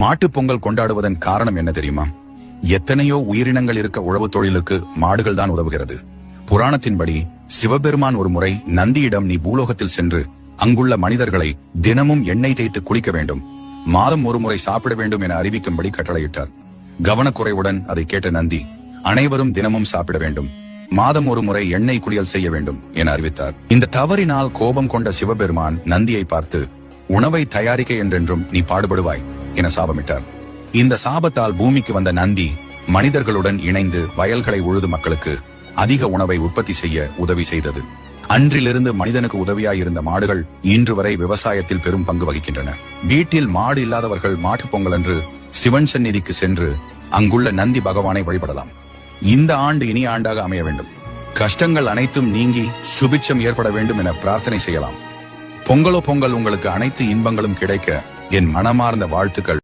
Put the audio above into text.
மாட்டுப் பொங்கல் கொண்டாடுவதன் காரணம் என்ன தெரியுமா? எத்தனையோ உயிரினங்கள் இருக்க உழவு தொழிலுக்கு மாடுகள் தான் உதவுகிறது. புராணத்தின்படி சிவபெருமான் ஒரு முறை நந்தியிடம், நீ பூலோகத்தில் சென்று அங்குள்ள மனிதர்களை தினமும் எண்ணெய் தேய்த்து குளிக்க வேண்டும், மாதம் ஒரு முறை சாப்பிட வேண்டும் என அறிவிக்கும்படி கட்டளையிட்டார். கவனக்குறைவுடன் அதை கேட்ட நந்தி, அனைவரும் தினமும் சாப்பிட வேண்டும், மாதம் ஒரு முறை எண்ணெய் குளியல் செய்ய வேண்டும் என அறிவித்தார். இந்த தவறினால் கோபம் கொண்ட சிவபெருமான் நந்தியை பார்த்து, உணவை தயாரிக்க என்றென்றும் நீ பாடுபடுவாய் என சாபமிட்டார். இந்த சாபத்தால் பூமிக்கு வந்த நந்தி மனிதர்களுடன் இணைந்து வயல்களை உழுது மக்களுக்கு அதிக உணவை உற்பத்தி செய்ய உதவி செய்தது. அன்றிலிருந்து மனிதனுக்கு உதவியாயிருந்த மாடுகள் இன்று வரை விவசாயத்தில் பெரும் பங்கு வகிக்கின்றன. வீட்டில் மாடு இல்லாதவர்கள் மாட்டுப் பொங்கல் அன்று சிவன் சந்நிதிக்கு சென்று அங்குள்ள நந்தி பகவானை வழிபடலாம். இந்த ஆண்டு இனிய ஆண்டாக அமைய வேண்டும், கஷ்டங்கள் அனைத்தும் நீங்கி சுபிட்சம் ஏற்பட வேண்டும் என பிரார்த்தனை செய்யலாம். பொங்கலோ பொங்கல், உங்களுக்கு அனைத்து இன்பங்களும் கிடைக்க என் மனமார்ந்த வாழ்த்துக்கள்.